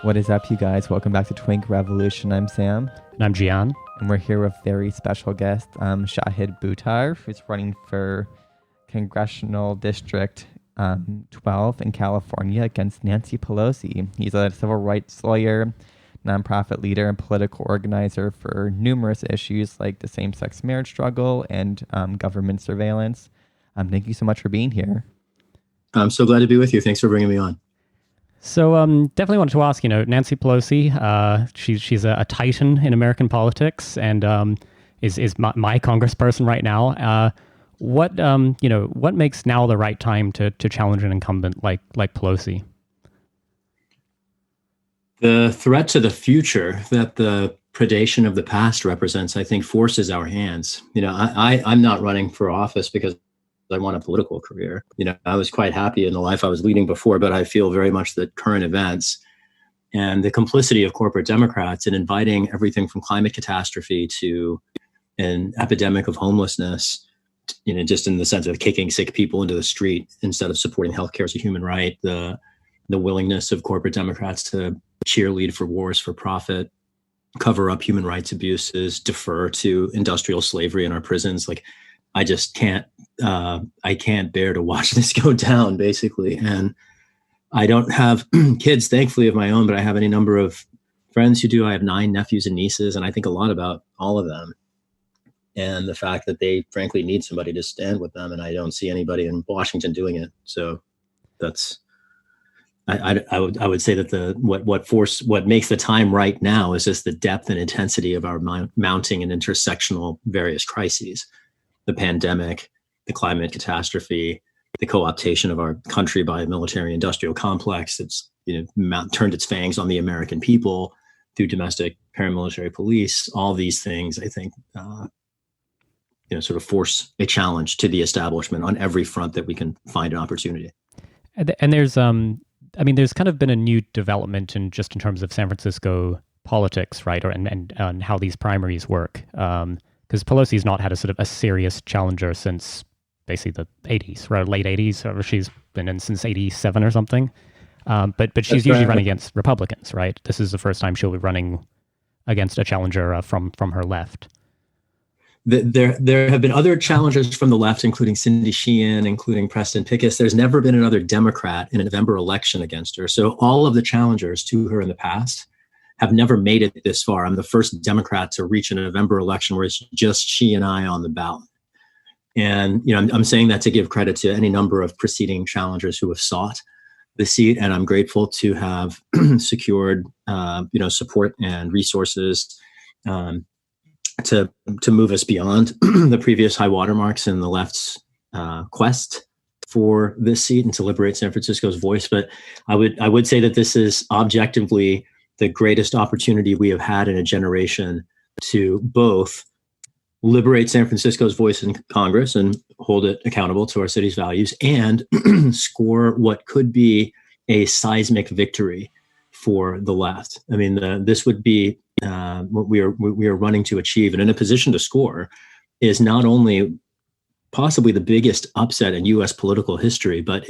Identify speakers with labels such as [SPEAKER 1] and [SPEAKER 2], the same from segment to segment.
[SPEAKER 1] What is up, you guys? Welcome back to Twink Revolution. I'm Sam.
[SPEAKER 2] And I'm Gian.
[SPEAKER 1] And we're here with very special guest, Shahid Buttar, who's running for Congressional District 12 in California against Nancy Pelosi. He's a civil rights lawyer, nonprofit leader, and political organizer for numerous issues like the same-sex marriage struggle and government surveillance. Thank you so much for being here.
[SPEAKER 3] I'm so glad to be with you. Thanks for bringing me on.
[SPEAKER 2] So definitely wanted to ask, Nancy Pelosi, she's a titan in American politics and is my congressperson right now. What makes now the right time to challenge an incumbent like Pelosi?
[SPEAKER 3] The threat to the future that the predation of the past represents, I think, forces our hands. I'm not running for office because I want a political career. I was quite happy in the life I was leading before, but I feel very much that current events and the complicity of corporate Democrats in inviting everything from climate catastrophe to an epidemic of homelessness, just in the sense of kicking sick people into the street instead of supporting healthcare as a human right, the willingness of corporate Democrats to cheerlead for wars for profit, cover up human rights abuses, defer to industrial slavery in our prisons. I just can't bear to watch this go down, basically. And I don't have kids, thankfully, of my own, but I have any number of friends who do. I have 9 nephews and nieces, and I think a lot about all of them. And the fact that they frankly need somebody to stand with them, and I don't see anybody in Washington doing it. So that's, I would say that what makes the time right now is just the depth and intensity of our mounting and intersectional various crises. The pandemic, the climate catastrophe, the co-optation of our country by a military-industrial complex that's turned its fangs on the American people through domestic paramilitary police. All these things, I think, sort of force a challenge to the establishment on every front that we can find an opportunity.
[SPEAKER 2] And there's, there's kind of been a new development in terms of San Francisco politics, right? And how these primaries work. Because Pelosi's not had a serious challenger since basically the 80s, right? Late 80s, or she's been in since 87 or something. But she's usually running against Republicans, right? This is the first time she'll be running against a challenger from her left.
[SPEAKER 3] There have been other challengers from the left, including Cindy Sheehan, including Preston Pickus. There's never been another Democrat in a November election against her. So all of the challengers to her in the past have never made it this far. I'm the first Democrat to reach a November election where it's just she and I on the ballot. And, I'm saying that to give credit to any number of preceding challengers who have sought the seat. And I'm grateful to have secured, support and resources to move us beyond the previous high watermarks in the left's quest for this seat and to liberate San Francisco's voice. But I would say that this is objectively the greatest opportunity we have had in a generation to both liberate San Francisco's voice in Congress and hold it accountable to our city's values and score what could be a seismic victory for the left. This would be what we are running to achieve, and in a position to score is not only possibly the biggest upset in U.S. political history, but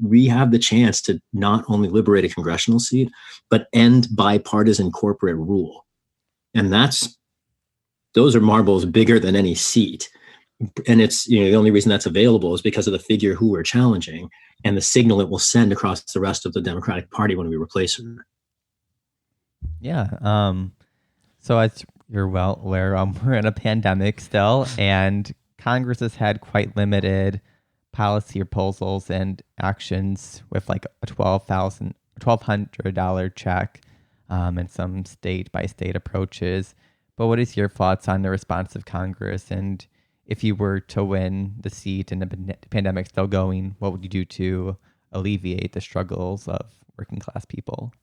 [SPEAKER 3] we have the chance to not only liberate a congressional seat, but end bipartisan corporate rule. And those are marbles bigger than any seat. And it's, the only reason that's available is because of the figure who we're challenging and the signal it will send across the rest of the Democratic Party when we replace her.
[SPEAKER 1] Yeah. So as you're well aware, we're in a pandemic still, and Congress has had quite limited policy proposals and actions with like a $1,200 check and some state-by-state approaches. But what is your thoughts on the response of Congress? And if you were to win the seat and the pandemic still going, what would you do to alleviate the struggles of working class people?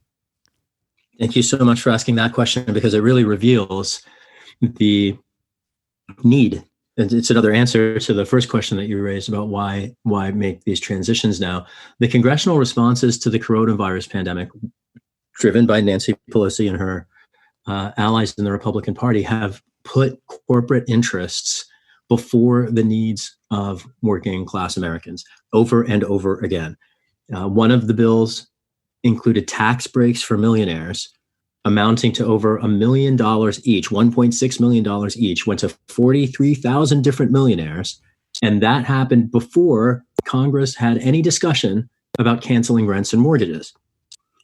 [SPEAKER 3] Thank you so much for asking that question, because it really reveals the need. And it's another answer to the first question that you raised about why make these transitions now. The congressional responses to the coronavirus pandemic, driven by Nancy Pelosi and her allies in the Republican Party, have put corporate interests before the needs of working class Americans over and over again. One of the bills included tax breaks for millionaires amounting to over $1 million each, $1.6 million each, went to 43,000 different millionaires. And that happened before Congress had any discussion about canceling rents and mortgages,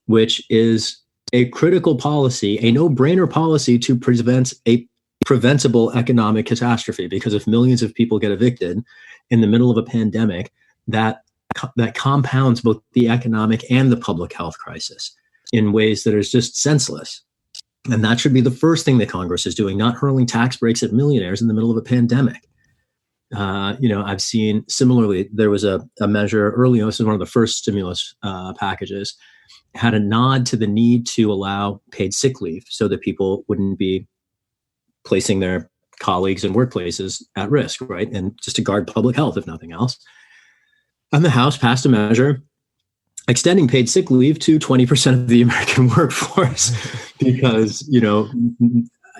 [SPEAKER 3] which is a critical policy, a no-brainer policy to prevent a preventable economic catastrophe. Because if millions of people get evicted in the middle of a pandemic, that compounds both the economic and the public health crisis in ways that are just senseless. And that should be the first thing that Congress is doing, not hurling tax breaks at millionaires in the middle of a pandemic. I've seen similarly, there was a measure early on, this is one of the first stimulus packages, had a nod to the need to allow paid sick leave so that people wouldn't be placing their colleagues in workplaces at risk, right? And just to guard public health, if nothing else. And the House passed a measure extending paid sick leave to 20% of the American workforce because,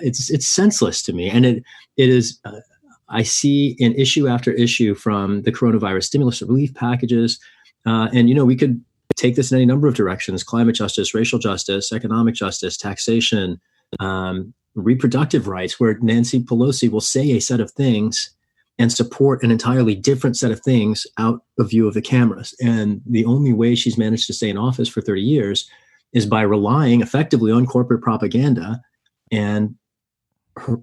[SPEAKER 3] it's senseless to me. And it is, I see in issue after issue from the coronavirus stimulus relief packages. We could take this in any number of directions: climate justice, racial justice, economic justice, taxation, reproductive rights, where Nancy Pelosi will say a set of things and support an entirely different set of things out of view of the cameras. And the only way she's managed to stay in office for 30 years is by relying effectively on corporate propaganda and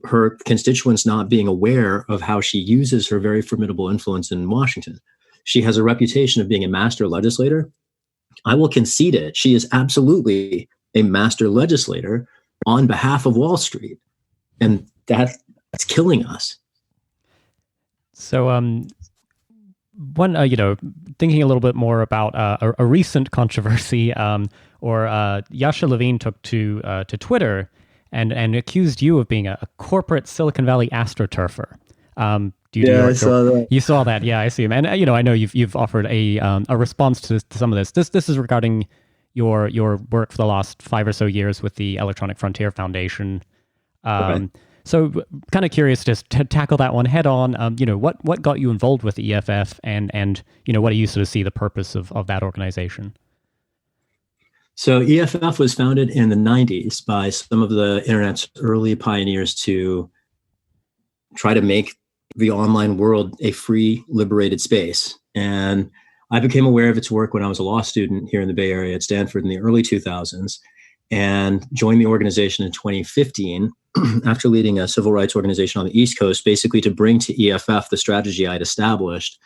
[SPEAKER 3] her constituents not being aware of how she uses her very formidable influence in Washington. She has a reputation of being a master legislator. I will concede it. She is absolutely a master legislator on behalf of Wall Street. And that's killing us.
[SPEAKER 2] So, thinking a little bit more about a recent controversy, Yasha Levine took to Twitter and accused you of being a corporate Silicon Valley astroturfer.
[SPEAKER 3] I saw that.
[SPEAKER 2] You saw that, yeah, I see. And I know you've offered a response to some of this. This is regarding your work for the last 5 or so years with the Electronic Frontier Foundation.
[SPEAKER 3] Okay.
[SPEAKER 2] So kind of curious just to tackle that one head on. What got you involved with the EFF and what do you sort of see the purpose of that organization?
[SPEAKER 3] So EFF was founded in the 90s by some of the internet's early pioneers to try to make the online world a free, liberated space. And I became aware of its work when I was a law student here in the Bay Area at Stanford in the early 2000s and joined the organization in 2015 after leading a civil rights organization on the East Coast, basically to bring to EFF the strategy I'd established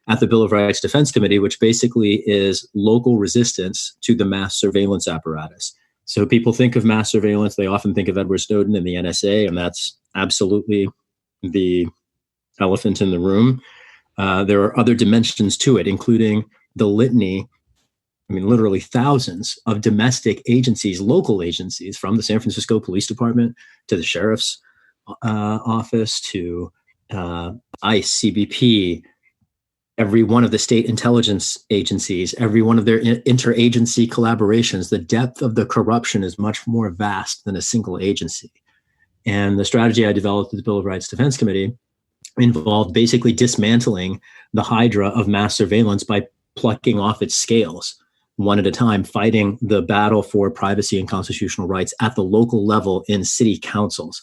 [SPEAKER 3] at the Bill of Rights Defense Committee, which basically is local resistance to the mass surveillance apparatus. So people think of mass surveillance, they often think of Edward Snowden and the NSA, and that's absolutely the elephant in the room. There are other dimensions to it, including the litany, literally thousands of domestic agencies, local agencies, from the San Francisco Police Department to the Sheriff's Office to ICE, CBP, every one of the state intelligence agencies, every one of their interagency collaborations. The depth of the corruption is much more vast than a single agency. And the strategy I developed with the Bill of Rights Defense Committee involved basically dismantling the hydra of mass surveillance by plucking off its scales one at a time, fighting the battle for privacy and constitutional rights at the local level in city councils.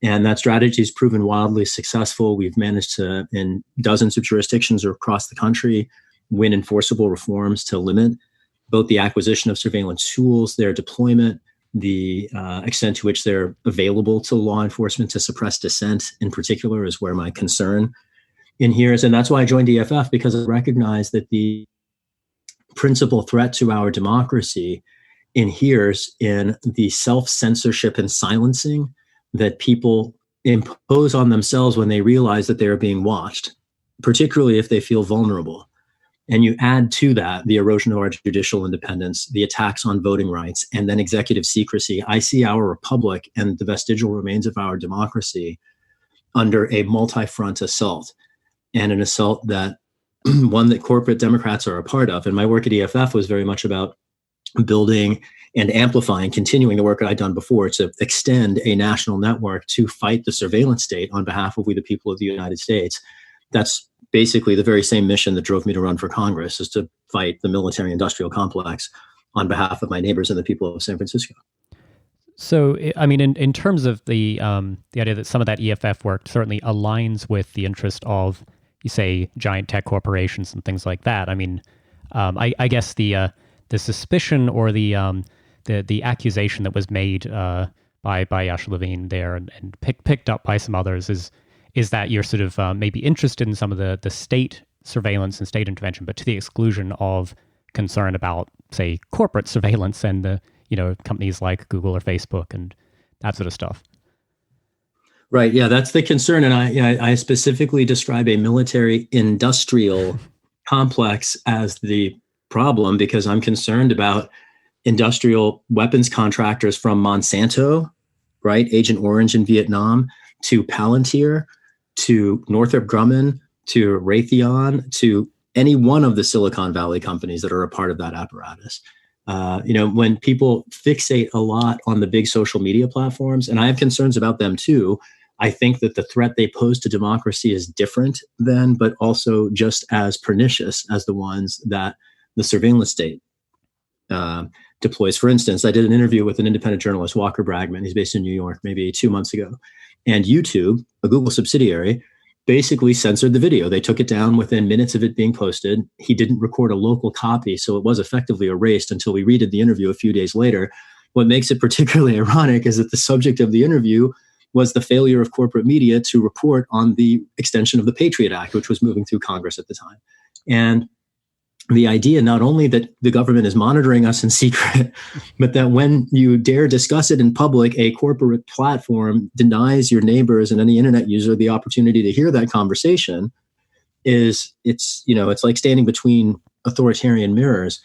[SPEAKER 3] And that strategy has proven wildly successful. We've managed to, in dozens of jurisdictions across the country, win enforceable reforms to limit both the acquisition of surveillance tools, their deployment, the extent to which they're available to law enforcement to suppress dissent in particular is where my concern inheres. And that's why I joined EFF, because I recognize that the principal threat to our democracy inheres in the self-censorship and silencing that people impose on themselves when they realize that they are being watched, particularly if they feel vulnerable. And you add to that the erosion of our judicial independence, the attacks on voting rights, and then executive secrecy. I see our republic and the vestigial remains of our democracy under a multi-front assault, and an assault that one that corporate Democrats are a part of. And my work at EFF was very much about building and amplifying, continuing the work that I'd done before to extend a national network to fight the surveillance state on behalf of we the people of the United States. That's basically the very same mission that drove me to run for Congress, is to fight the military industrial complex on behalf of my neighbors and the people of San Francisco.
[SPEAKER 2] So, I mean, in terms of the idea that some of that EFF work certainly aligns with the interest of, you say, giant tech corporations and things like that. I mean, I guess the suspicion or the accusation that was made by Yasha Levine there and picked up by some others is that you're sort of maybe interested in some of the state surveillance and state intervention, but to the exclusion of concern about, say, corporate surveillance and the companies like Google or Facebook and that sort of stuff.
[SPEAKER 3] Right. Yeah, that's the concern. And I specifically describe a military industrial complex as the problem because I'm concerned about industrial weapons contractors from Monsanto, right? Agent Orange in Vietnam, to Palantir, to Northrop Grumman, to Raytheon, to any one of the Silicon Valley companies that are a part of that apparatus. When people fixate a lot on the big social media platforms, and I have concerns about them too, I think that the threat they pose to democracy is different than, but also just as pernicious as the ones that the surveillance state deploys. For instance, I did an interview with an independent journalist, Walker Bragman. He's based in New York, maybe 2 months ago. And YouTube, a Google subsidiary, basically censored the video. They took it down within minutes of it being posted. He didn't record a local copy, so it was effectively erased until we redid the interview a few days later. What makes it particularly ironic is that the subject of the interview was the failure of corporate media to report on the extension of the Patriot Act, which was moving through Congress at the time. And the idea not only that the government is monitoring us in secret, but that when you dare discuss it in public, a corporate platform denies your neighbors and any internet user the opportunity to hear that conversation it's like standing between authoritarian mirrors.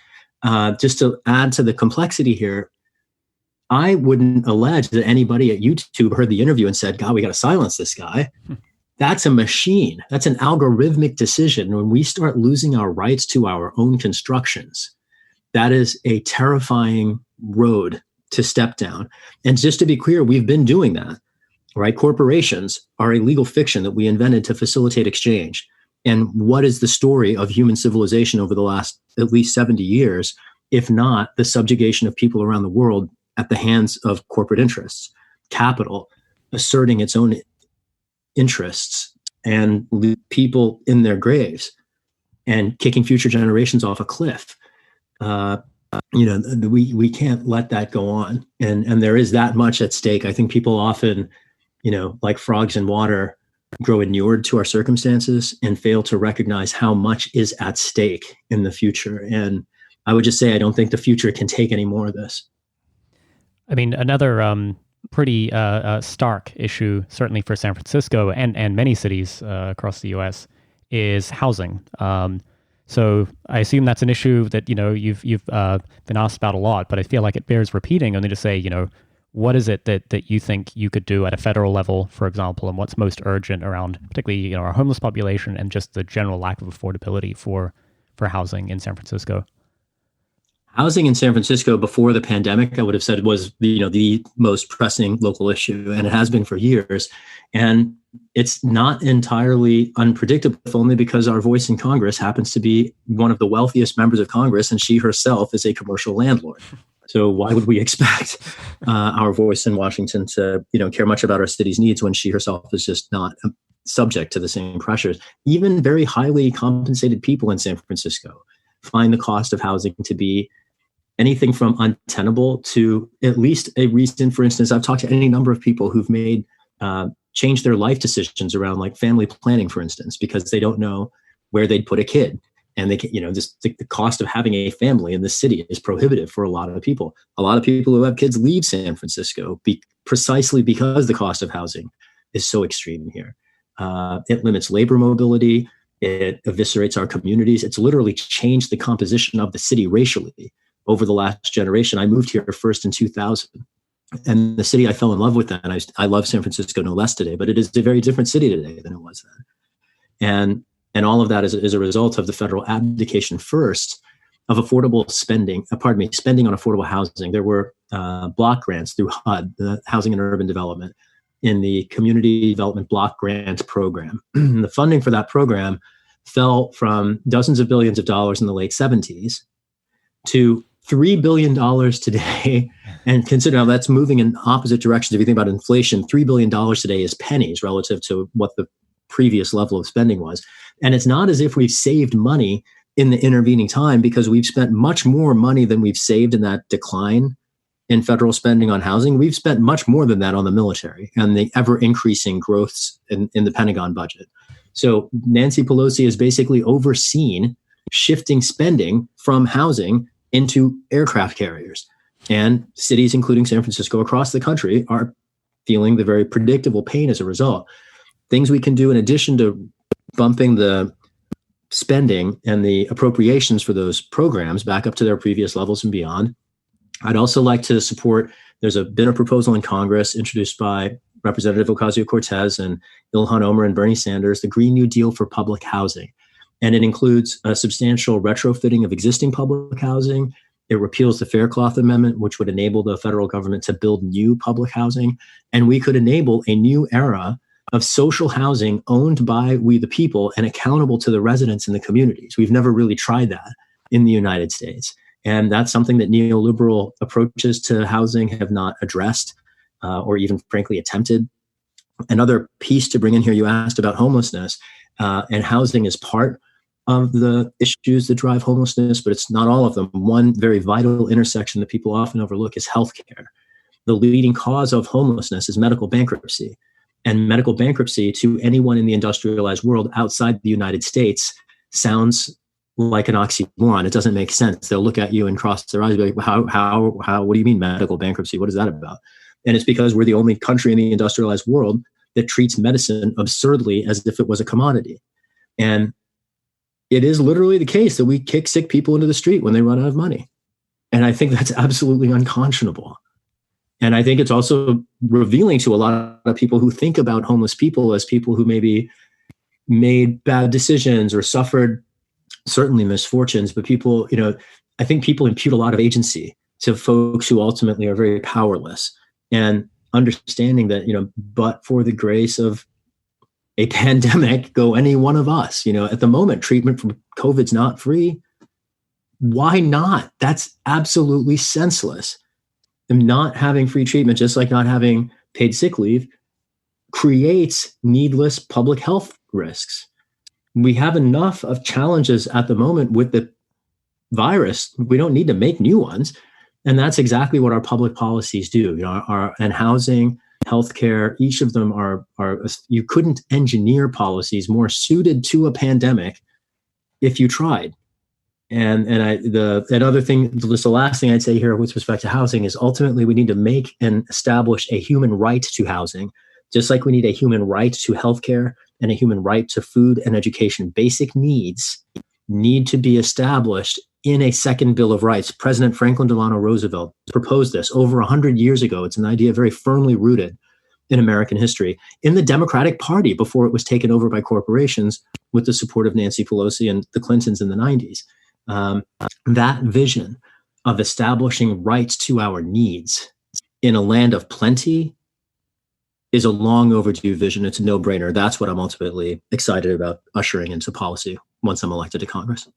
[SPEAKER 3] Just to add to the complexity here, I wouldn't allege that anybody at YouTube heard the interview and said, God, we got to silence this guy. That's a machine. That's an algorithmic decision. When we start losing our rights to our own constructions, that is a terrifying road to step down. And just to be clear, we've been doing that, right? Corporations are a legal fiction that we invented to facilitate exchange. And what is the story of human civilization over the last at least 70 years, if not the subjugation of people around the world at the hands of corporate interests, capital asserting its own interests and people in their graves and kicking future generations off a cliff. We can't let that go on. And there is that much at stake. I think people often, like frogs in water, grow inured to our circumstances and fail to recognize how much is at stake in the future. And I would just say, I don't think the future can take any more of this.
[SPEAKER 2] I mean, another pretty stark issue, certainly for San Francisco and many cities across the U.S., is housing. So I assume that's an issue that you've been asked about a lot, but I feel like it bears repeating. Only to say, what is it that you think you could do at a federal level, for example, and what's most urgent around particularly our homeless population and just the general lack of affordability for housing in San Francisco?
[SPEAKER 3] Housing in San Francisco before the pandemic, I would have said, was the most pressing local issue, and it has been for years. And it's not entirely unpredictable, only because our voice in Congress happens to be one of the wealthiest members of Congress, and she herself is a commercial landlord. So why would we expect our voice in Washington to care much about our city's needs when she herself is just not subject to the same pressures? Even very highly compensated people in San Francisco find the cost of housing to be anything from untenable to at least a reason. For instance, I've talked to any number of people who've made change their life decisions around like family planning, for instance, because they don't know where they'd put a kid. And they can, just the cost of having a family in the city is prohibitive for a lot of people. A lot of people who have kids leave San Francisco precisely because the cost of housing is so extreme here. It limits labor mobility. It eviscerates our communities. It's literally changed the composition of the city racially over the last generation. I moved here first in 2000. And the city I fell in love with then, I love San Francisco no less today, but it is a very different city today than it was then. And all of that is a result of the federal abdication first of spending on affordable housing. There were block grants through HUD, the Housing and Urban Development, in the Community Development Block Grant Program. The funding for that program fell from dozens of billions of dollars in the late 70s to $3 billion today, and consider now that's moving in opposite directions. If you think about inflation, $3 billion today is pennies relative to what the previous level of spending was. And it's not as if we've saved money in the intervening time, because we've spent much more money than we've saved in that decline in federal spending on housing. We've spent much more than that on the military and the ever increasing growths in the Pentagon budget. So Nancy Pelosi has basically overseen shifting spending from housing into aircraft carriers. And cities, including San Francisco, across the country, are feeling the very predictable pain as a result. Things we can do in addition to bumping the spending and the appropriations for those programs back up to their previous levels and beyond. I'd also like to support, been a proposal in Congress introduced by Representative Ocasio-Cortez and Ilhan Omar and Bernie Sanders, the Green New Deal for public housing. And it includes a substantial retrofitting of existing public housing. It repeals the Faircloth Amendment, which would enable the federal government to build new public housing. And we could enable a new era of social housing owned by we the people and accountable to the residents in the communities. We've never really tried that in the United States. And that's something that neoliberal approaches to housing have not addressed or even frankly attempted. Another piece to bring in here, you asked about homelessness, and housing is part of the issues that drive homelessness, but it's not all of them. One very vital intersection that people often overlook is healthcare. The leading cause of homelessness is medical bankruptcy. And medical bankruptcy to anyone in the industrialized world outside the United States sounds like an oxymoron. It doesn't make sense. They'll look at you and cross their eyes and be like, how, what do you mean medical bankruptcy? What is that about? And it's because we're the only country in the industrialized world that treats medicine absurdly as if it was a commodity. And it is literally the case that we kick sick people into the street when they run out of money. And I think that's absolutely unconscionable. And I think it's also revealing to a lot of people who think about homeless people as people who maybe made bad decisions or suffered certainly misfortunes, but people, I think people impute a lot of agency to folks who ultimately are very powerless, and understanding that, but for the grace of a pandemic, go any one of us. At the moment, treatment for COVID's not free. Why not? That's absolutely senseless. And not having free treatment, just like not having paid sick leave, creates needless public health risks. We have enough of challenges at the moment with the virus. We don't need to make new ones. And that's exactly what our public policies do. And housing, healthcare, each of them are you couldn't engineer policies more suited to a pandemic if you tried. And another thing, just the last thing I'd say here with respect to housing is ultimately we need to make and establish a human right to housing, just like we need a human right to healthcare and a human right to food and education. Basic needs need to be established in a second Bill of Rights. President Franklin Delano Roosevelt proposed this over 100 years ago. It's an idea very firmly rooted in American history, in the Democratic Party before it was taken over by corporations with the support of Nancy Pelosi and the Clintons in the 90s. That vision of establishing rights to our needs in a land of plenty is a long overdue vision. It's a no-brainer. That's what I'm ultimately excited about ushering into policy once I'm elected to Congress.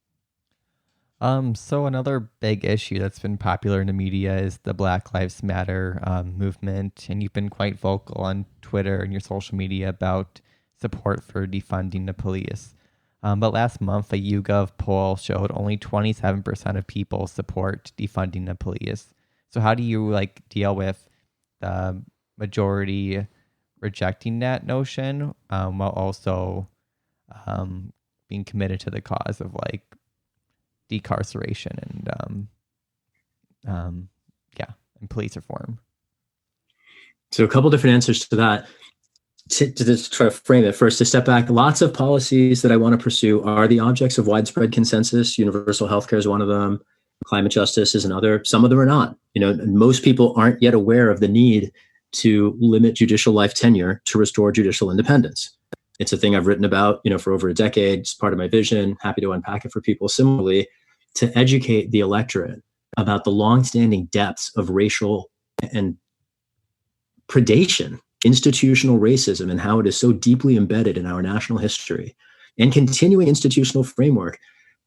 [SPEAKER 1] So another big issue that's been popular in the media is the Black Lives Matter movement, and you've been quite vocal on Twitter and your social media about support for defunding the police. But last month, a YouGov poll showed only 27% of people support defunding the police. So how do you deal with the majority rejecting that notion while also being committed to the cause of decarceration and police reform?
[SPEAKER 3] So a couple different answers to that. To just try to frame it first, to step back, lots of policies that I want to pursue are the objects of widespread consensus. Universal healthcare is one of them. Climate justice is another. Some of them are not. Most people aren't yet aware of the need to limit judicial life tenure to restore judicial independence. It's a thing I've written about, for over a decade. It's part of my vision. Happy to unpack it for people. Similarly, to educate the electorate about the longstanding depths of racial and predation, institutional racism, and how it is so deeply embedded in our national history, and continuing institutional framework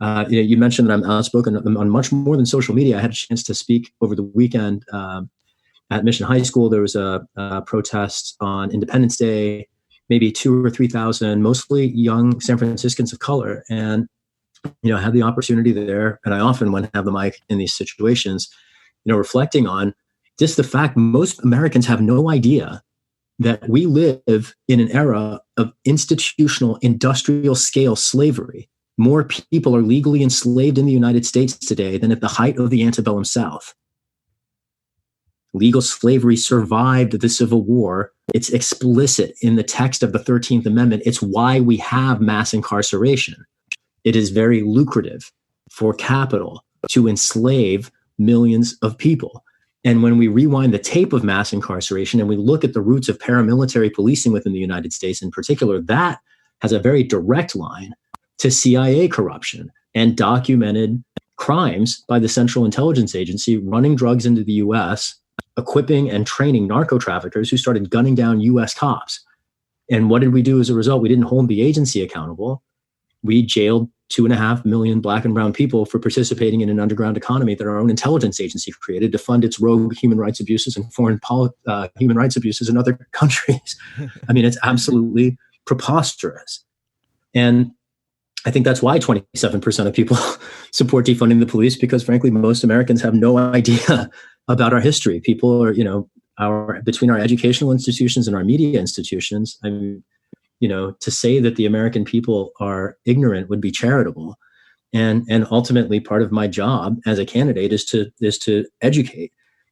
[SPEAKER 3] You mentioned that I'm outspoken on much more than social media. I had a chance to speak over the weekend at Mission High School. There was a protest on Independence Day, maybe 2,000 or 3,000, mostly young San Franciscans of color. And, I had the opportunity there. And I often, when I have the mic in these situations, reflecting on just the fact most Americans have no idea that we live in an era of institutional industrial scale slavery. More people are legally enslaved in the United States today than at the height of the antebellum South. Legal slavery survived the Civil War. It's explicit in the text of the 13th Amendment. It's why we have mass incarceration. It is very lucrative for capital to enslave millions of people. And when we rewind the tape of mass incarceration and we look at the roots of paramilitary policing within the United States in particular, that has a very direct line to CIA corruption and documented crimes by the Central Intelligence Agency running drugs into the U.S., equipping and training narco traffickers who started gunning down U.S. cops. And what did we do as a result? We didn't hold the agency accountable. We jailed 2.5 million Black and brown people for participating in an underground economy that our own intelligence agency created to fund its rogue human rights abuses and foreign human rights abuses in other countries. I mean, it's absolutely preposterous. And I think that's why 27% of people support defunding the police, because frankly, most Americans have no idea about our history. People are, between our educational institutions and our media institutions, I mean, to say that the American people are ignorant would be charitable. And ultimately part of my job as a candidate is to educate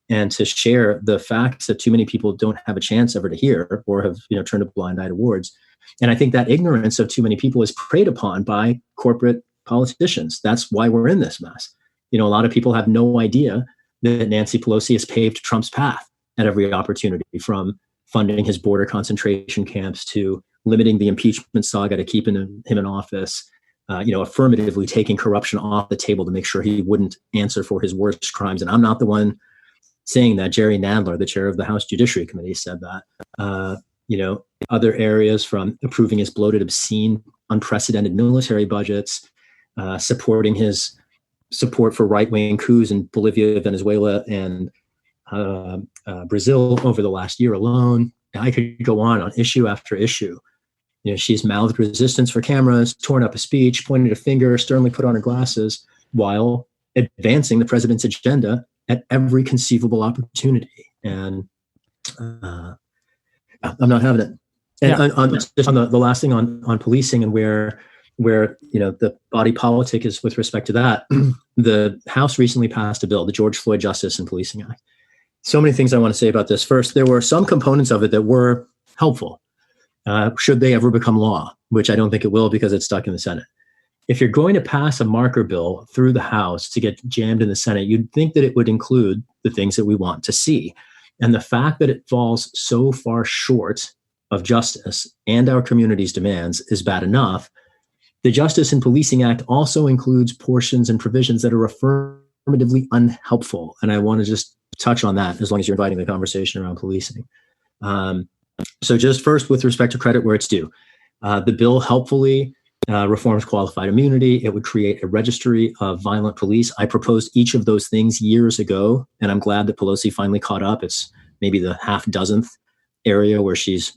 [SPEAKER 3] and to share the facts that too many people don't have a chance ever to hear or have, turned a blind eye towards. And I think that ignorance of too many people is preyed upon by corporate politicians. That's why we're in this mess. A lot of people have no idea that Nancy Pelosi has paved Trump's path at every opportunity, from funding his border concentration camps to limiting the impeachment saga to keeping him in office, affirmatively taking corruption off the table to make sure he wouldn't answer for his worst crimes. And I'm not the one saying that. Jerry Nadler, the chair of the House Judiciary Committee, said that. Other areas, from approving his bloated, obscene, unprecedented military budgets, supporting his support for right-wing coups in Bolivia, Venezuela, and Brazil over the last year alone. I could go on issue after issue. She's mouthed resistance for cameras, torn up a speech, pointed a finger, sternly put on her glasses, while advancing the president's agenda at every conceivable opportunity. And I'm not having it. And just on the last thing on policing and where the body politic is with respect to that, the House recently passed a bill, the George Floyd Justice and Policing Act. So many things I want to say about this. First, there were some components of it that were helpful. Should they ever become law, which I don't think it will because it's stuck in the Senate. If you're going to pass a marker bill through the House to get jammed in the Senate, you'd think that it would include the things that we want to see. And the fact that it falls so far short of justice and our community's demands is bad enough. The Justice and Policing Act also includes portions and provisions that are affirmatively unhelpful. And I want to just touch on that, as long as you're inviting the conversation around policing. So just first, with respect to credit where it's due, the bill helpfully reforms qualified immunity. It would create a registry of violent police. I proposed each of those things years ago, and I'm glad that Pelosi finally caught up. It's maybe the half dozenth area where she's,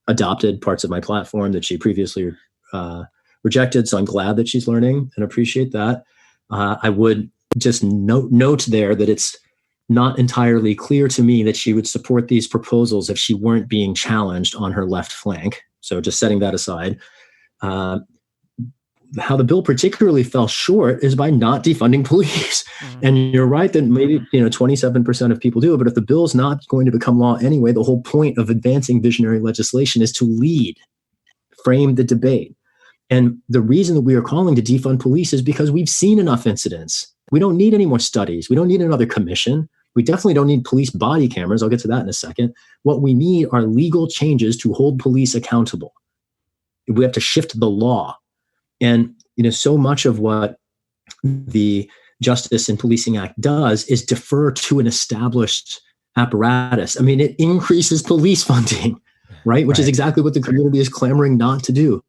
[SPEAKER 3] adopted parts of my platform that she previously rejected. So I'm glad that she's learning and appreciate that. I would just note there that it's not entirely clear to me that she would support these proposals if she weren't being challenged on her left flank. So just setting that aside. How the bill particularly fell short is by not defunding police. Mm-hmm. And you're right that maybe 27% of people do it, but if the bill's not going to become law anyway, the whole point of advancing visionary legislation is to lead, frame the debate. And the reason that we are calling to defund police is because we've seen enough incidents. We don't need any more studies. We don't need another commission. We definitely don't need police body cameras. I'll get to that in a second. What we need are legal changes to hold police accountable. We have to shift the law. And, so much of what the Justice and Policing Act does is defer to an established apparatus. I mean, it increases police funding, right? Which is exactly what the community is clamoring not to do.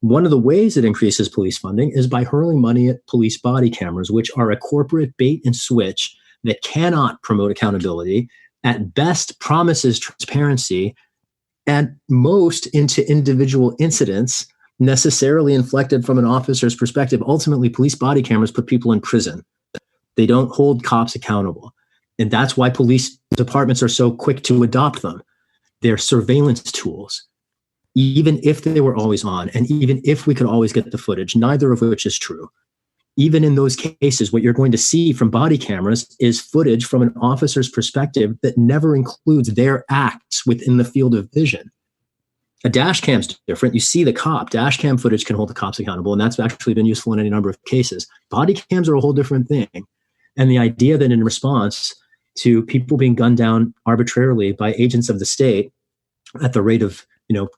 [SPEAKER 3] One of the ways it increases police funding is by hurling money at police body cameras, which are a corporate bait and switch that cannot promote accountability, at best promises transparency, at most into individual incidents necessarily inflected from an officer's perspective. Ultimately, police body cameras put people in prison. They don't hold cops accountable. And that's why police departments are so quick to adopt them. They're surveillance tools. Even if they were always on, and even if we could always get the footage, neither of which is true. Even in those cases, what you're going to see from body cameras is footage from an officer's perspective that never includes their acts within the field of vision. A dash cam's different. You see the cop. Dash cam footage can hold the cops accountable, and that's actually been useful in any number of cases. Body cams are a whole different thing. And the idea that in response to people being gunned down arbitrarily by agents of the state at the rate of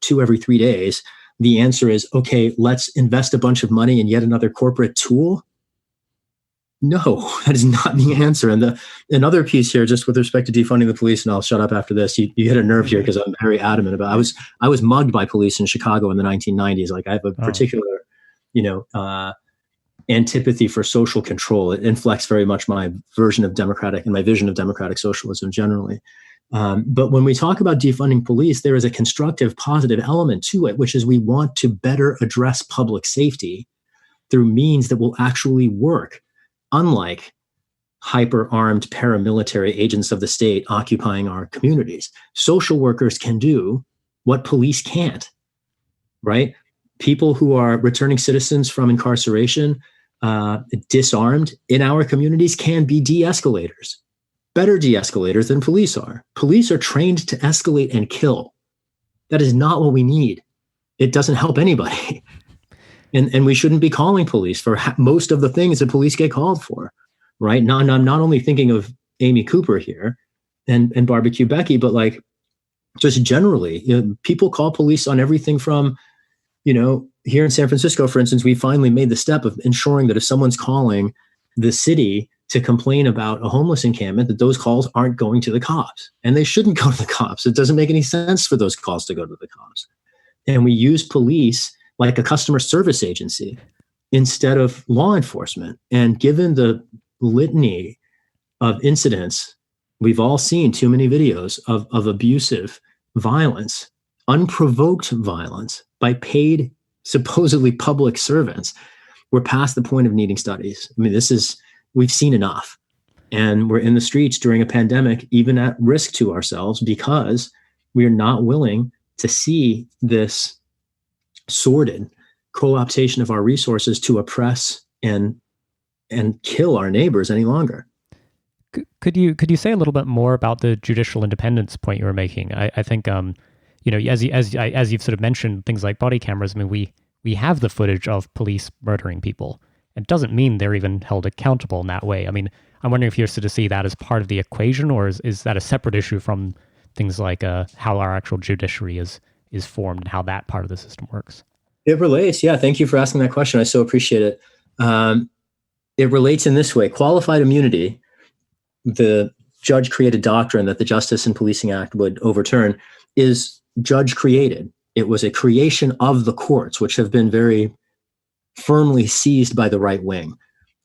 [SPEAKER 3] 2 every 3 days, the answer is, okay, let's invest a bunch of money in yet another corporate tool. No, that is not the answer. And another piece here, just with respect to defunding the police, and I'll shut up after this. You hit a nerve here because I'm very adamant about. I was mugged by police in Chicago in the 1990s. Like, I have a particular, antipathy for social control. It inflects very much my version of democratic and my vision of democratic socialism generally. But when we talk about defunding police, there is a constructive, positive element to it, which is we want to better address public safety through means that will actually work, unlike hyper-armed paramilitary agents of the state occupying our communities. Social workers can do what police can't, right? People who are returning citizens from incarceration, disarmed in our communities, can be de-escalators. Better de-escalators than police are. Police are trained to escalate and kill. That is not what we need. It doesn't help anybody. And we shouldn't be calling police for most of the things that police get called for, right? Now, I'm not only thinking of Amy Cooper here and Barbecue Becky, but like just generally, people call police on everything from, here in San Francisco, for instance, we finally made the step of ensuring that if someone's calling the city to complain about a homeless encampment, that those calls aren't going to the cops, and they shouldn't go to the cops. It doesn't make any sense for those calls to go to the cops. And we use police like a customer service agency instead of law enforcement. And given the litany of incidents, we've all seen too many videos of abusive violence, unprovoked violence by paid, supposedly public servants. We're past the point of needing studies. I mean, we've seen enough. And we're in the streets during a pandemic, even at risk to ourselves, because we are not willing to see this sordid co-optation of our resources to oppress and kill our neighbors any longer.
[SPEAKER 2] Could you say a little bit more about the judicial independence point you were making? I think as you've sort of mentioned things like body cameras. I mean, we have the footage of police murdering people. It doesn't mean they're even held accountable in that way. I mean, I'm wondering if you're to see that as part of the equation, or is that a separate issue from things like how our actual judiciary is formed and how that part of the system works?
[SPEAKER 3] It relates. Yeah. Thank you for asking that question. I so appreciate it. It relates in this way. Qualified immunity, the judge-created doctrine that the Justice and Policing Act would overturn, is judge-created. It was a creation of the courts, which have been very firmly seized by the right wing.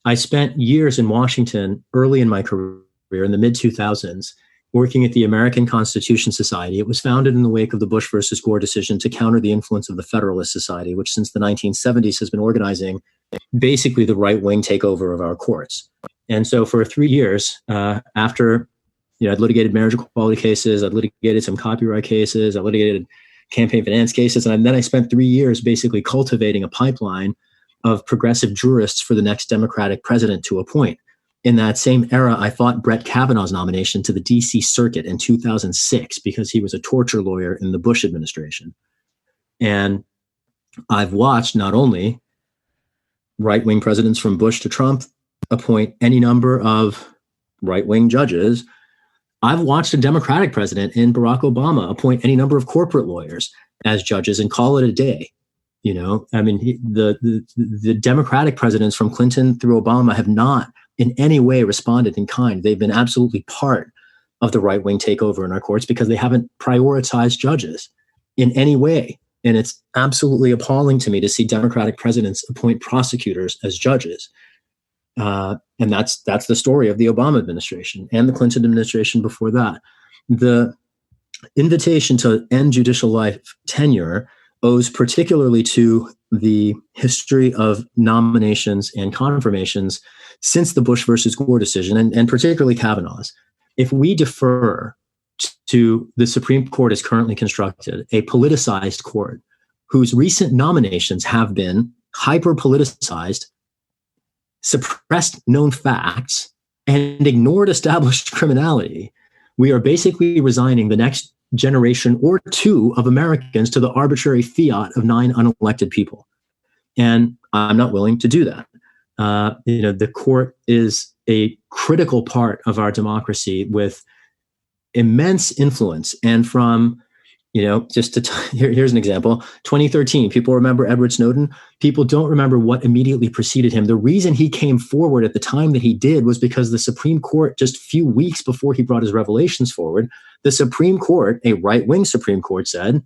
[SPEAKER 3] I spent years in Washington early in my career in the mid-2000s working at the American Constitution Society. It was founded in the wake of the Bush versus Gore decision to counter the influence of the Federalist Society, which since the 1970s has been organizing basically the right-wing takeover of our courts. And so for 3 years, after I'd litigated marriage equality cases, I'd litigated some copyright cases, I litigated campaign finance cases, and then I spent 3 years basically cultivating a pipeline of progressive jurists for the next Democratic president to appoint. In that same era, I fought Brett Kavanaugh's nomination to the DC Circuit in 2006 because he was a torture lawyer in the Bush administration. And I've watched not only right-wing presidents from Bush to Trump appoint any number of right-wing judges, I've watched a Democratic president in Barack Obama appoint any number of corporate lawyers as judges and call it a day. I mean, the Democratic presidents from Clinton through Obama have not in any way responded in kind. They've been absolutely part of the right-wing takeover in our courts because they haven't prioritized judges in any way. And it's absolutely appalling to me to see Democratic presidents appoint prosecutors as judges. And that's the story of the Obama administration and the Clinton administration before that. The invitation to end judicial life tenure owes particularly to the history of nominations and confirmations since the Bush versus Gore decision, and particularly Kavanaugh's. If we defer to the Supreme Court as currently constructed, a politicized court whose recent nominations have been hyper-politicized, suppressed known facts, and ignored established criminality, we are basically resigning the next generation or two of Americans to the arbitrary fiat of 9 unelected people. And I'm not willing to do that. The court is a critical part of our democracy with immense influence. And from, here's an example, 2013, people remember Edward Snowden. People don't remember what immediately preceded him. The reason he came forward at the time that he did was because the Supreme Court, just a few weeks before he brought his revelations forward, the Supreme Court, a right-wing Supreme Court, said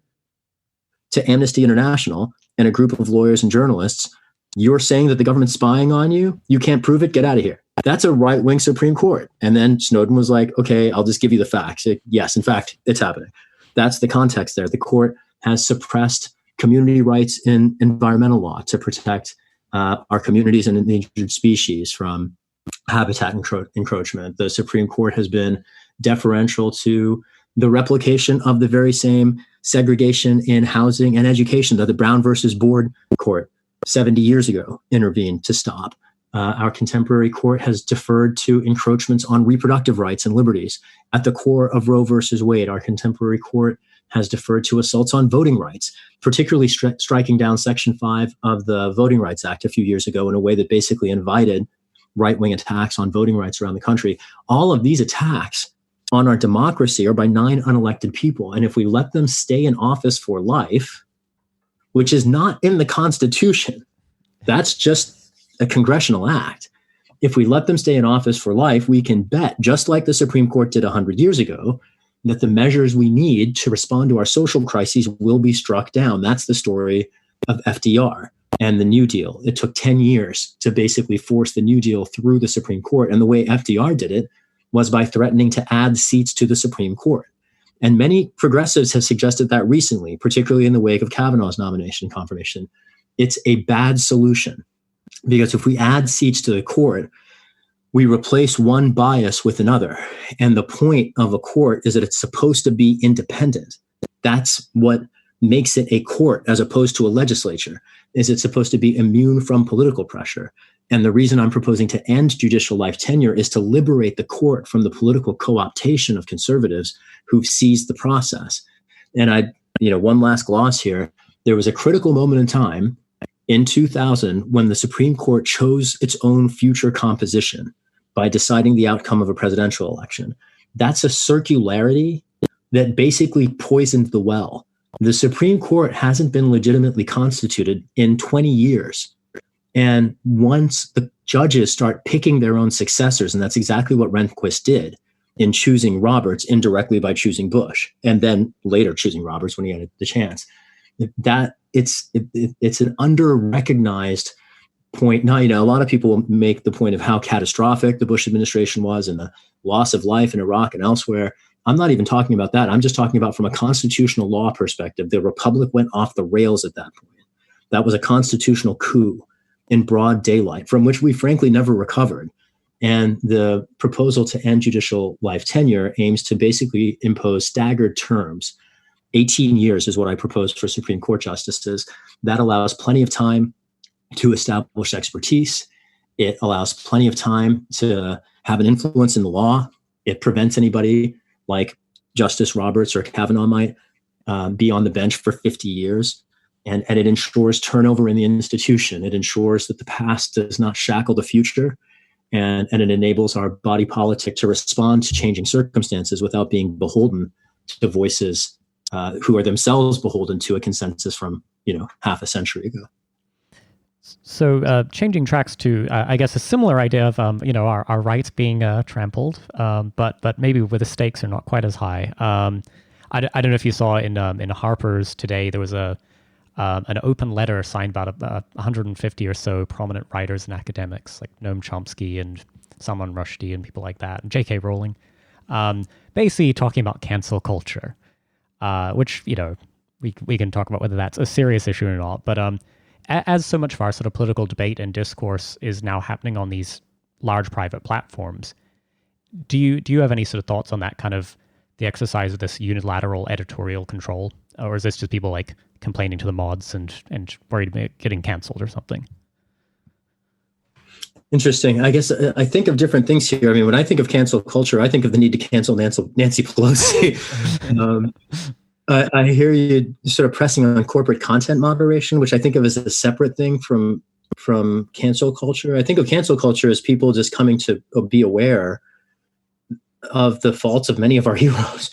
[SPEAKER 3] to Amnesty International and a group of lawyers and journalists, you're saying that the government's spying on you? You can't prove it? Get out of here. That's a right-wing Supreme Court. And then Snowden was like, okay, I'll just give you the facts. Yes, in fact, it's happening. That's the context there. The court has suppressed community rights in environmental law to protect our communities and endangered species from habitat encroachment. The Supreme Court has been deferential to the replication of the very same segregation in housing and education that the Brown versus Board court 70 years ago intervened to stop. Our contemporary court has deferred to encroachments on reproductive rights and liberties. At the core of Roe versus Wade, our contemporary court has deferred to assaults on voting rights, particularly striking down Section 5 of the Voting Rights Act a few years ago in a way that basically invited right-wing attacks on voting rights around the country. All of these attacks on our democracy are by 9 unelected people. And if we let them stay in office for life, which is not in the Constitution, that's just a congressional act. If we let them stay in office for life, we can bet, just like the Supreme Court did 100 years ago, that the measures we need to respond to our social crises will be struck down. That's the story of FDR and the New Deal. It took 10 years to basically force the New Deal through the Supreme Court. And the way FDR did it was by threatening to add seats to the Supreme Court. And many progressives have suggested that recently, particularly in the wake of Kavanaugh's nomination confirmation. It's a bad solution. Because if we add seats to the court, we replace one bias with another. And the point of a court is that it's supposed to be independent. That's what makes it a court as opposed to a legislature, is it's supposed to be immune from political pressure. And the reason I'm proposing to end judicial life tenure is to liberate the court from the political co-optation of conservatives who've seized the process. And one last gloss here, there was a critical moment in time in 2000, when the Supreme Court chose its own future composition by deciding the outcome of a presidential election. That's a circularity that basically poisoned the well. The Supreme Court hasn't been legitimately constituted in 20 years. And once the judges start picking their own successors, and that's exactly what Rehnquist did in choosing Roberts indirectly by choosing Bush, and then later choosing Roberts when he had the chance, that it's an under-recognized point. Now, a lot of people make the point of how catastrophic the Bush administration was and the loss of life in Iraq and elsewhere. I'm not even talking about that. I'm just talking about from a constitutional law perspective. The republic went off the rails at that point. That was a constitutional coup in broad daylight from which we frankly never recovered. And the proposal to end judicial life tenure aims to basically impose staggered terms. 18 years is what I propose for Supreme Court justices. That allows plenty of time to establish expertise. It allows plenty of time to have an influence in the law. It prevents anybody like Justice Roberts or Kavanaugh might be on the bench for 50 years. And it ensures turnover in the institution. It ensures that the past does not shackle the future. And it enables our body politic to respond to changing circumstances without being beholden to voices who are themselves beholden to a consensus from, half a century ago.
[SPEAKER 2] So changing tracks to, I guess, a similar idea of, our rights being trampled, but maybe where the stakes are not quite as high. I don't know if you saw in Harper's today, there was a an open letter signed by 150 or so prominent writers and academics like Noam Chomsky and Salman Rushdie and people like that, and J.K. Rowling, basically talking about cancel culture, which, we can talk about whether that's a serious issue or not. But as so much of our sort of political debate and discourse is now happening on these large private platforms, do you have any sort of thoughts on that kind of the exercise of this unilateral editorial control, or is this just people like complaining to the mods and worried about getting canceled or something?
[SPEAKER 3] Interesting. I guess I think of different things here. I mean, when I think of cancel culture, I think of the need to cancel Nancy Pelosi. I hear you sort of pressing on corporate content moderation, which I think of as a separate thing from cancel culture. I think of cancel culture as people just coming to be aware of the faults of many of our heroes.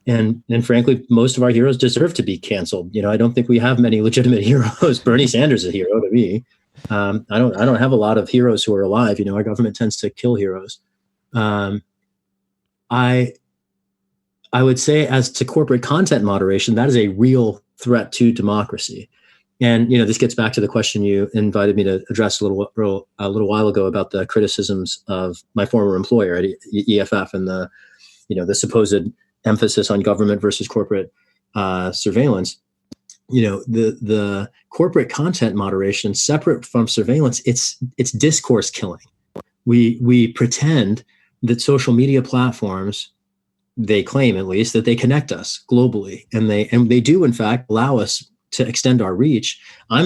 [SPEAKER 3] And frankly, most of our heroes deserve to be canceled. I don't think we have many legitimate heroes. Bernie Sanders is a hero to me. I don't have a lot of heroes who are alive. Our government tends to kill heroes. I would say, as to corporate content moderation, that is a real threat to democracy. And this gets back to the question you invited me to address a little while ago about the criticisms of my former employer at EFF and the supposed emphasis on government versus corporate surveillance. The corporate content moderation, separate from surveillance, it's discourse killing. We pretend that social media platforms, they claim at least, that they connect us globally, and they do in fact allow us to extend our reach.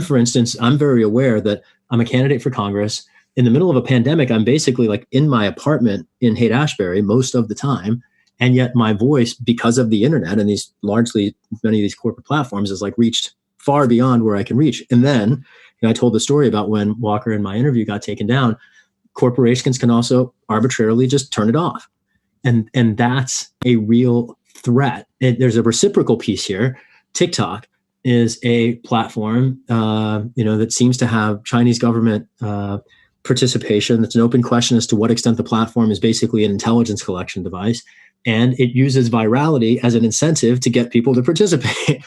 [SPEAKER 3] For instance, I'm very aware that I'm a candidate for Congress. In the middle of a pandemic, I'm basically like in my apartment in Haight-Ashbury most of the time. And yet my voice, because of the internet and many of these corporate platforms, is like reached far beyond where I can reach. And then I told the story about when Walker in my interview got taken down. Corporations can also arbitrarily just turn it off. And that's a real threat. There's a reciprocal piece here. TikTok is a platform, that seems to have Chinese government participation. It's an open question as to what extent the platform is basically an intelligence collection device. And it uses virality as an incentive to get people to participate.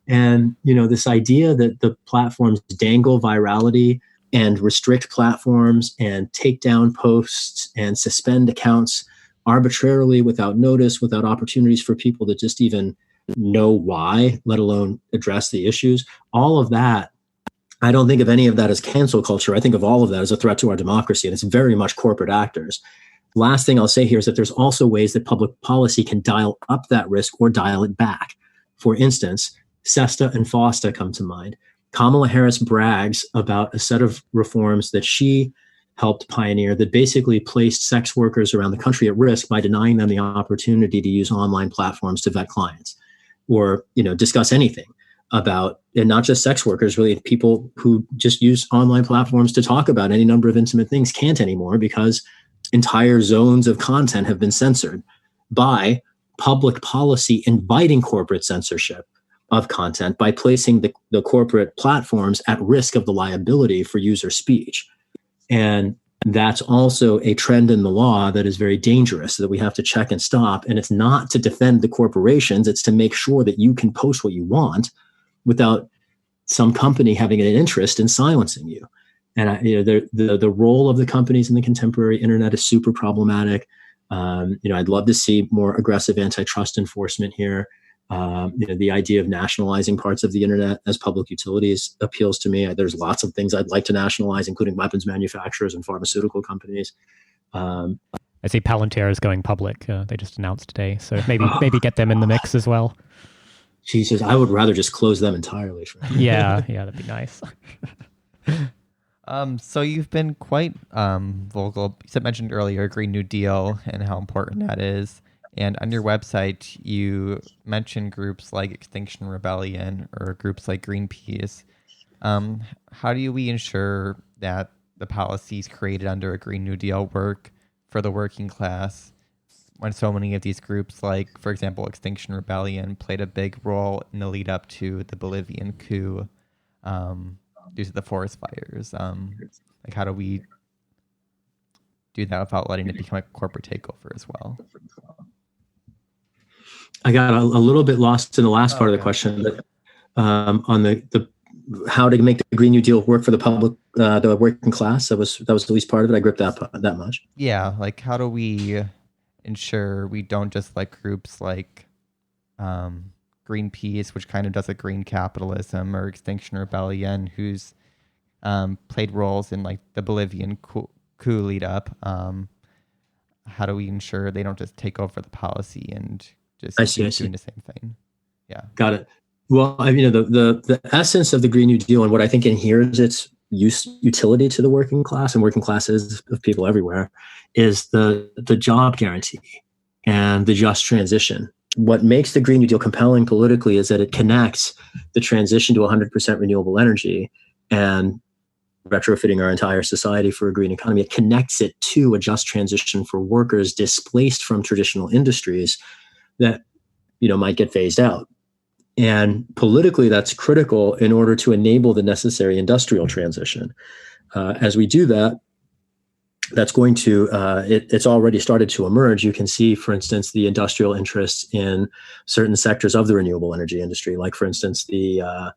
[SPEAKER 3] And, this idea that the platforms dangle virality and restrict platforms and take down posts and suspend accounts arbitrarily without notice, without opportunities for people to just even know why, let alone address the issues. All of that, I don't think of any of that as cancel culture. I think of all of that as a threat to our democracy, and it's very much corporate actors. Last thing I'll say here is that there's also ways that public policy can dial up that risk or dial it back. For instance, SESTA and FOSTA come to mind. Kamala Harris brags about a set of reforms that she helped pioneer that basically placed sex workers around the country at risk by denying them the opportunity to use online platforms to vet clients or, discuss anything about, and not just sex workers, really people who just use online platforms to talk about any number of intimate things can't anymore because entire zones of content have been censored by public policy inviting corporate censorship of content by placing the corporate platforms at risk of the liability for user speech. And that's also a trend in the law that is very dangerous, that we have to check and stop. And it's not to defend the corporations. It's to make sure that you can post what you want without some company having an interest in silencing you. And the role of the companies in the contemporary internet is super problematic. I'd love to see more aggressive antitrust enforcement here. The idea of nationalizing parts of the internet as public utilities appeals to me. There's lots of things I'd like to nationalize, including weapons manufacturers and pharmaceutical companies.
[SPEAKER 2] I see Palantir is going public. They just announced today, so maybe get them in the mix as well.
[SPEAKER 3] Jesus, I would rather just close them entirely.
[SPEAKER 2] Yeah, that'd be nice.
[SPEAKER 1] So you've been quite vocal. You mentioned earlier Green New Deal and how important that is. And on your website, you mentioned groups like Extinction Rebellion or groups like Greenpeace. How do we ensure that the policies created under a Green New Deal work for the working class when so many of these groups, like, for example, Extinction Rebellion, played a big role in the lead up to the Bolivian coup due to the forest fires? How do we do that without letting it become a corporate takeover as well?
[SPEAKER 3] I got a little bit lost in the last part of the question, but on the how to make the Green New Deal work for the public, the working class. That was at least part of it. I gripped that much.
[SPEAKER 1] Yeah, like how do we ensure we don't just let groups like Greenpeace, which kind of does a green capitalism, or Extinction Rebellion, who's played roles in like the Bolivian coup lead up. How do we ensure they don't just take over the policy and just keep doing the same thing? Yeah,
[SPEAKER 3] got it. Well, the essence of the Green New Deal and what I think inheres its utility to the working class and working classes of people everywhere is the job guarantee and the just transition. What makes the Green New Deal compelling politically is that it connects the transition to 100% renewable energy and retrofitting our entire society for a green economy. It connects it to a just transition for workers displaced from traditional industries that, might get phased out. And politically, that's critical in order to enable the necessary industrial transition. As we do that, that's going to, it's already started to emerge. You can see, for instance, the industrial interests in certain sectors of the renewable energy industry, like, for instance, the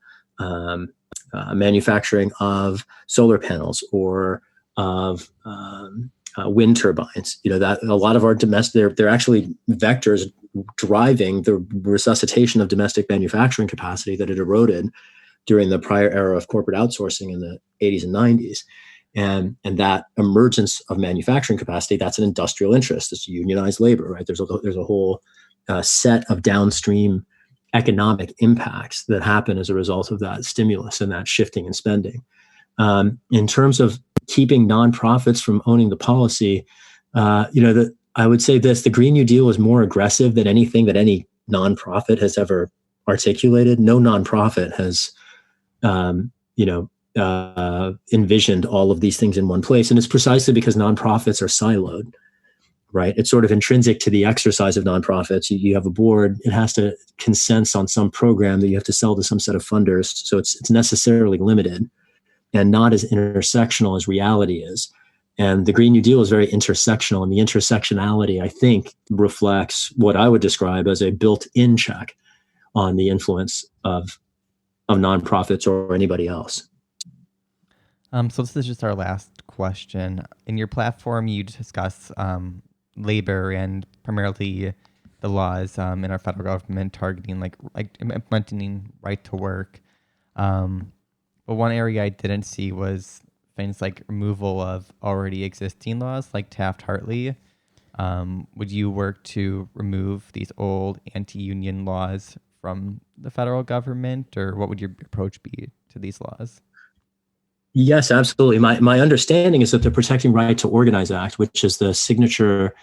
[SPEAKER 3] manufacturing of solar panels or of wind turbines. That a lot of our domestic, they're actually vectors driving the resuscitation of domestic manufacturing capacity that had eroded during the prior era of corporate outsourcing in the 80s and 90s. And that emergence of manufacturing capacity, that's an industrial interest. It's unionized labor, right? There's a whole set of downstream economic impacts that happen as a result of that stimulus and that shifting in spending. In terms of keeping nonprofits from owning the policy, I would say this: the Green New Deal is more aggressive than anything that any nonprofit has ever articulated. No nonprofit has, envisioned all of these things in one place, and it's precisely because nonprofits are siloed. Right. It's sort of intrinsic to the exercise of nonprofits. You have a board, it has to consent on some program that you have to sell to some set of funders. So it's necessarily limited and not as intersectional as reality is. And the Green New Deal is very intersectional. And the intersectionality, I think, reflects what I would describe as a built-in check on the influence of nonprofits or anybody else.
[SPEAKER 1] So this is just our last question. In your platform, you discuss labor and primarily the laws in our federal government targeting like implementing right to work. But one area I didn't see was things like removal of already existing laws like Taft-Hartley. Would you work to remove these old anti-union laws from the federal government, or what would your approach be to these laws?
[SPEAKER 3] Yes, absolutely. My understanding is that the Protecting Right to Organize Act, which is the signature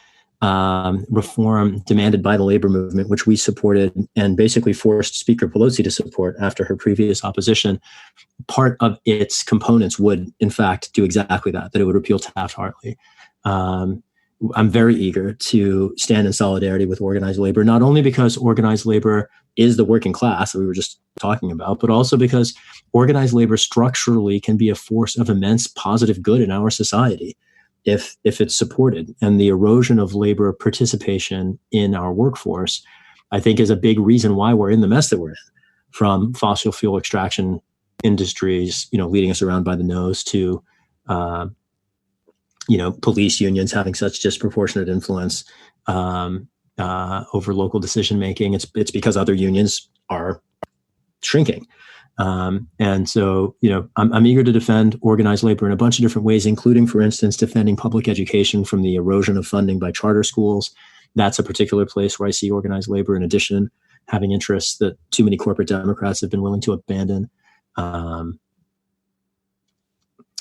[SPEAKER 3] reform demanded by the labor movement, which we supported and basically forced Speaker Pelosi to support after her previous opposition, part of its components would, in fact, do exactly that it would repeal Taft-Hartley. I'm very eager to stand in solidarity with organized labor, not only because organized labor is the working class that we were just talking about, but also because organized labor structurally can be a force of immense positive good in our society if it's supported. And the erosion of labor participation in our workforce, I think, is a big reason why we're in the mess that we're in, from fossil fuel extraction industries, leading us around by the nose to, police unions having such disproportionate influence over local decision making. It's because other unions are shrinking. And so, I'm eager to defend organized labor in a bunch of different ways, including, for instance, defending public education from the erosion of funding by charter schools. That's a particular place where I see organized labor, in addition, having interests that too many corporate Democrats have been willing to abandon.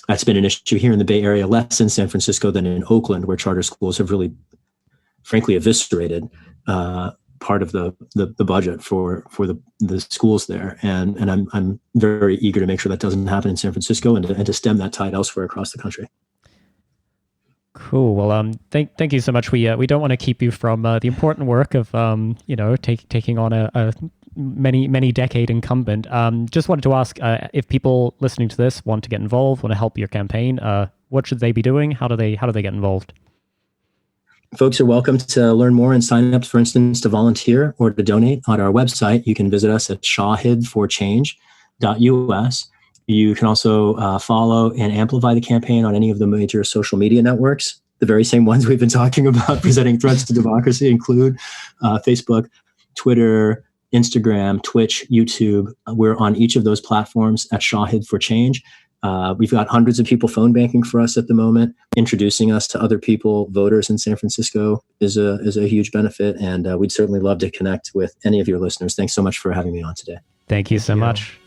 [SPEAKER 3] That's been an issue here in the Bay Area, less in San Francisco than in Oakland, where charter schools have really, frankly, eviscerated part of the budget for the schools there. And I'm very eager to make sure that doesn't happen in San Francisco and to stem that tide elsewhere across the country.
[SPEAKER 2] Cool. Well, thank you so much. We don't want to keep you from the important work of taking on a many decade incumbent. Just wanted to ask if people listening to this want to get involved, want to help your campaign. What should they be doing? How do they get involved?
[SPEAKER 3] Folks are welcome to learn more and sign up, for instance, to volunteer or to donate on our website. You can visit us at shahidforchange.us. You can also follow and amplify the campaign on any of the major social media networks. The very same ones we've been talking about presenting threats to democracy include Facebook, Twitter, Instagram, Twitch, YouTube. We're on each of those platforms at Shahid for Change. We've got hundreds of people phone banking for us at the moment. Introducing us to other people, voters in San Francisco is a huge benefit. And we'd certainly love to connect with any of your listeners. Thanks so much for having me on today.
[SPEAKER 2] Thank you so much.